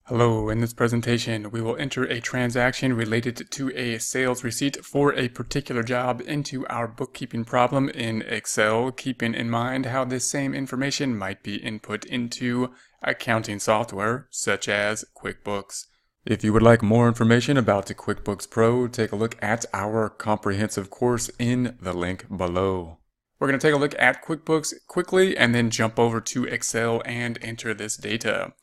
Hello, in this presentation we will enter a transaction related to a sales receipt for a particular job into our bookkeeping problem in Excel, keeping in mind how this same information might be input into accounting software such as QuickBooks. If you would like more information about the QuickBooks Pro, take a look at our comprehensive course in the link below. We're going to take a look at QuickBooks quickly and then jump over to Excel and enter this data.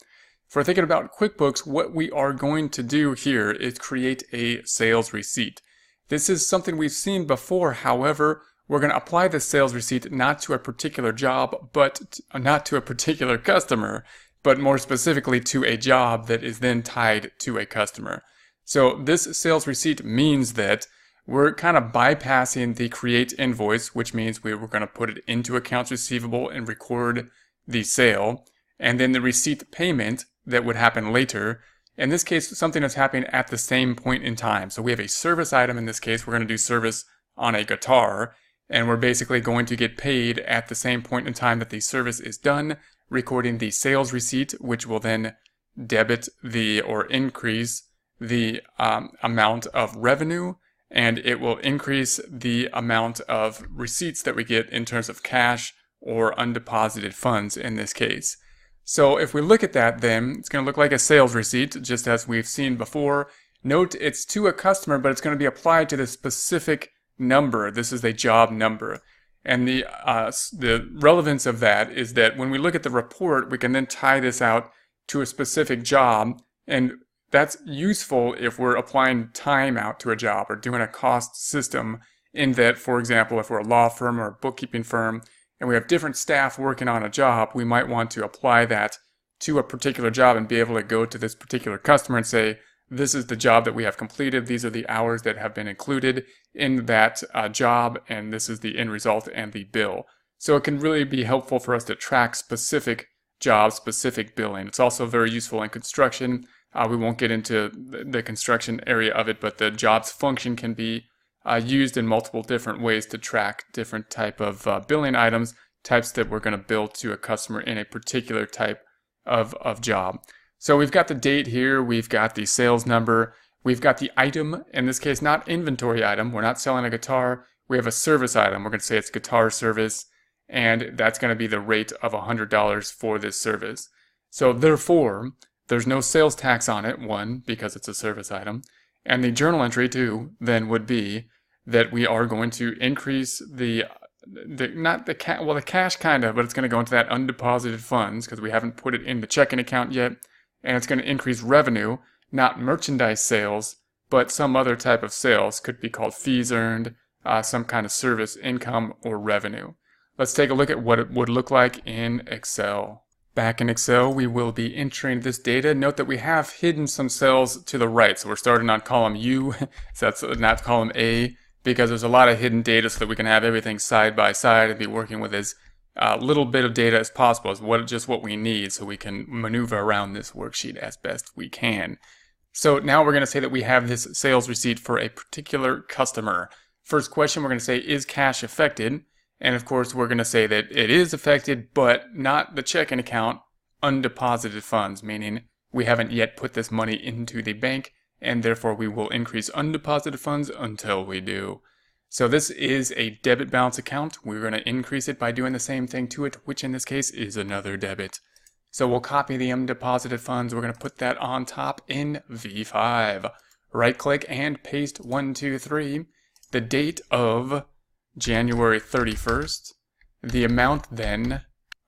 If we're thinking about QuickBooks, what we are going to do here is create a sales receipt. This is something we've seen before. However, we're going to apply the sales receipt not to a particular job, but not to a particular customer, but more specifically to a job that is then tied to a customer. So this sales receipt means that we're kind of bypassing the create invoice, which means we're going to put it into accounts receivable and record the sale, and then the receipt payment that would happen later. In this case, something that's happening at the same point in time. So we have a service item. In this case, we're going to do service on a guitar, and we're basically going to get paid at the same point in time that the service is done, recording the sales receipt, which will then debit or increase the amount of revenue, and it will increase the amount of receipts that we get in terms of cash or undeposited funds in this case. So if we look at that, then it's going to look like a sales receipt, just as we've seen before. Note it's to a customer, but it's going to be applied to the specific number. This is a job number. And the relevance of that is that when we look at the report, we can then tie this out to a specific job. And that's useful if we're applying time out to a job or doing a cost system, in that, for example, if we're a law firm or a bookkeeping firm, and we have different staff working on a job, we might want to apply that to a particular job and be able to go to this particular customer and say, this is the job that we have completed, these are the hours that have been included in that job, and this is the end result and the bill. So it can really be helpful for us to track specific jobs, specific billing. It's also very useful in construction. We won't get into the construction area of it, but the jobs function can be used in multiple different ways to track different type of billing items, types that we're going to bill to a customer in a particular type of job. So we've got the date here, we've got the sales number, we've got the item, in this case not inventory item, we're not selling a guitar, we have a service item, we're going to say it's guitar service, and that's going to be the rate of $100 for this service. So therefore, there's no sales tax on it, one, because it's a service item, and the journal entry, two, then would be that we are going to increase the cash kind of, but it's going to go into that undeposited funds because we haven't put it in the checking account yet, and it's going to increase revenue, not merchandise sales, but some other type of sales, could be called fees earned, some kind of service income or revenue. Let's take a look at what it would look like in Excel. Back in Excel, we will be entering this data. Note that we have hidden some cells to the right. So we're starting on column U, so that's not column A, because there's a lot of hidden data so that we can have everything side by side and be working with as little bit of data as possible, as just what we need, so we can maneuver around this worksheet as best we can. So now we're going to say that we have this sales receipt for a particular customer. First question, we're going to say, is cash affected? And of course, we're going to say that it is affected, but not the checking account, undeposited funds, meaning we haven't yet put this money into the bank, and therefore we will increase undeposited funds until we do. So this is a debit balance account. We're going to increase it by doing the same thing to it, which in this case is another debit. So we'll copy the undeposited funds. We're going to put that on top in V5. Right click and paste 1, 2, 3. The date of January 31st. The amount then,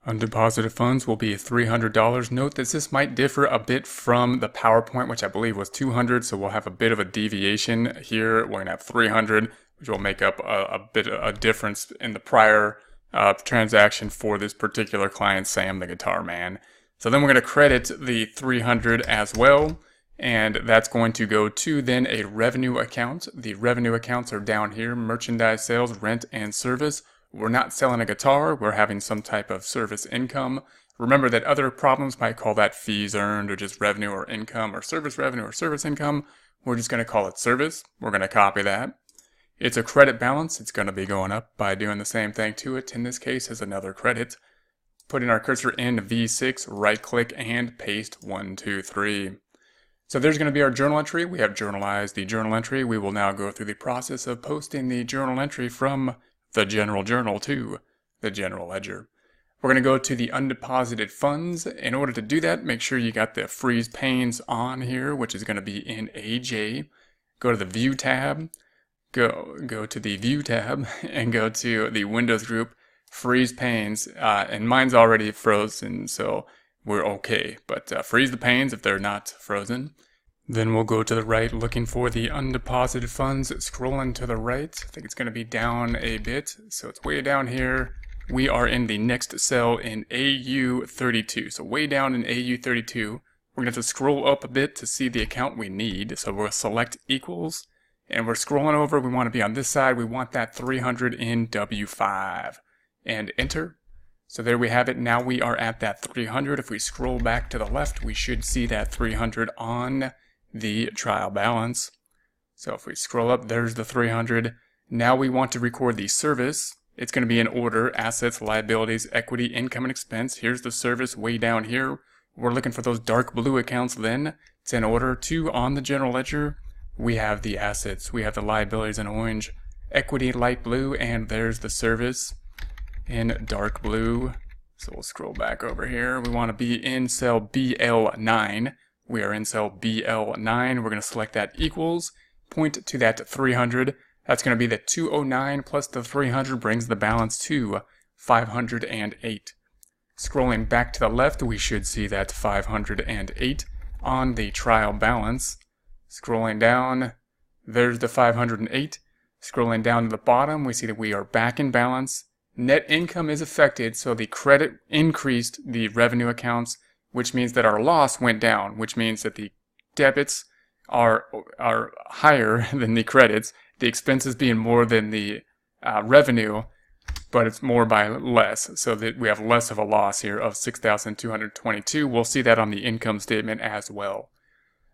undeposited funds, will be $300. Note that this might differ a bit from the PowerPoint, which I believe was $200, so we'll have a bit of a deviation here. We're going to have $300, which will make up a difference in the prior transaction for this particular client, Sam the Guitar Man. So then we're going to credit the $300 as well, and that's going to go to then a revenue account. The revenue accounts are down here: merchandise sales, rent, and service. We're not selling a guitar, we're having some type of service income. Remember that other problems might call that fees earned, or just revenue or income, or service revenue or service income. We're just going to call it service. We're going to copy that. It's a credit balance. It's going to be going up by doing the same thing to it. In this case, is another credit. Putting our cursor in V6, right click and paste 1, 2, 3. So there's going to be our journal entry. We have journalized the journal entry. We will now go through the process of posting the journal entry from the general journal to the general ledger. We're going to go to the undeposited funds. In order to do that, make sure you got the freeze panes on here, which is going to be in AJ. Go to the View tab, go to the View tab, and go to the Windows group, freeze panes, and mine's already frozen, so we're okay. But freeze the panes if they're not frozen. Then we'll go to the right, looking for the undeposited funds, scrolling to the right. I think it's going to be down a bit, so it's way down here. We are in the next cell in AU32. So way down in AU32, we're going to have to scroll up a bit to see the account we need. So we'll select equals, and we're scrolling over. We want to be on this side. We want that 300 in W5. And enter. So there we have it. Now we are at that 300. If we scroll back to the left, we should see that 300 on the trial balance. So if we scroll up, there's the 300. Now we want to record the service. It's going to be in order: assets, liabilities, equity, income, and expense. Here's the service way down here. We're looking for those dark blue accounts then. It's in order. 2 on the general ledger. We have the assets. We have the liabilities in orange, equity light blue, and there's the service in dark blue. So we'll scroll back over here. We want to be in cell BL9. We are in cell BL9. We're going to select that equals, point to that 300. That's going to be the 209 plus the 300 brings the balance to 508. Scrolling back to the left, we should see that 508 on the trial balance. Scrolling down, there's the 508. Scrolling down to the bottom, we see that we are back in balance. Net income is affected, so the credit increased the revenue accounts, which means that our loss went down, which means that the debits are higher than the credits. The expenses being more than the revenue, but it's more by less, so that we have less of a loss here of 6,222. We'll see that on the income statement as well.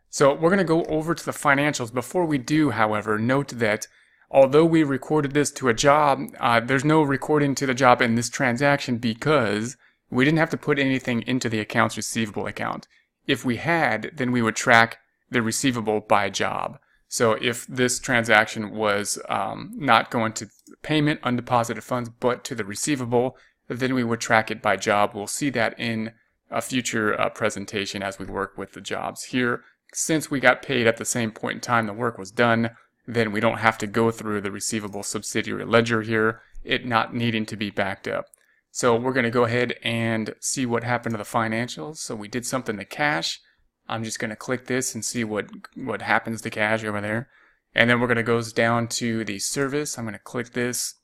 So we're going to go over to the financials. Before we do, however, note that although we recorded this to a job, there's no recording to the job in this transaction because we didn't have to put anything into the accounts receivable account. If we had, then we would track the receivable by job. So if this transaction was not going to payment, undeposited funds, but to the receivable, then we would track it by job. We'll see that in a future presentation as we work with the jobs here. Since we got paid at the same point in time the work was done, then we don't have to go through the receivable subsidiary ledger here, it not needing to be backed up. So we're going to go ahead and see what happened to the financials. So we did something to cash. I'm just going to click this and see what happens to cash over there. And then we're going to go down to the service. I'm going to click this.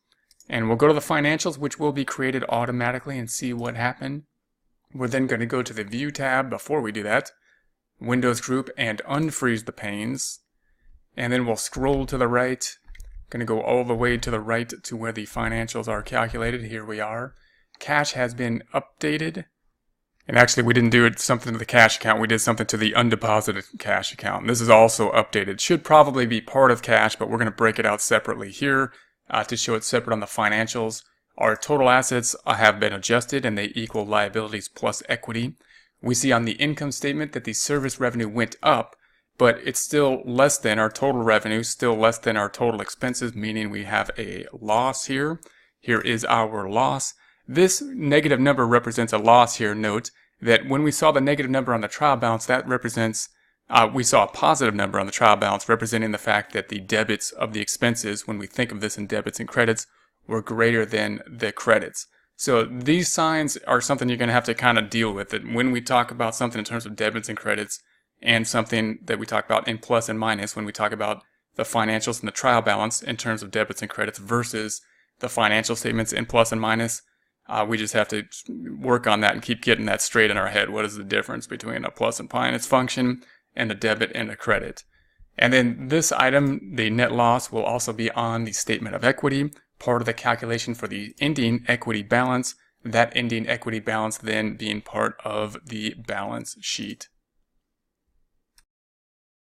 And we'll go to the financials, which will be created automatically, and see what happened. We're then going to go to the View tab before we do that. Windows group and unfreeze the panes. And then we'll scroll to the right. Going to go all the way to the right to where the financials are calculated. Here we are. Cash has been updated. And actually, we didn't do something to the cash account. We did something to the undeposited cash account. This is also updated. Should probably be part of cash, but we're going to break it out separately here to show it separate on the financials. Our total assets have been adjusted, and they equal liabilities plus equity. We see on the income statement that the service revenue went up, but it's still less than our total revenue, still less than our total expenses, meaning we have a loss here. Here is our loss. This negative number represents a loss here. Note that when we saw the negative number on the trial balance, that represents, we saw a positive number on the trial balance representing the fact that the debits of the expenses, when we think of this in debits and credits, were greater than the credits. So these signs are something you're going to have to kind of deal with. That when we talk about something in terms of debits and credits, and something that we talk about in plus and minus when we talk about the financials and the trial balance in terms of debits and credits versus the financial statements in plus and minus, we just have to work on that and keep getting that straight in our head. What is the difference between a plus and minus function and a debit and a credit? And then this item, the net loss, will also be on the statement of equity, part of the calculation for the ending equity balance, that ending equity balance then being part of the balance sheet.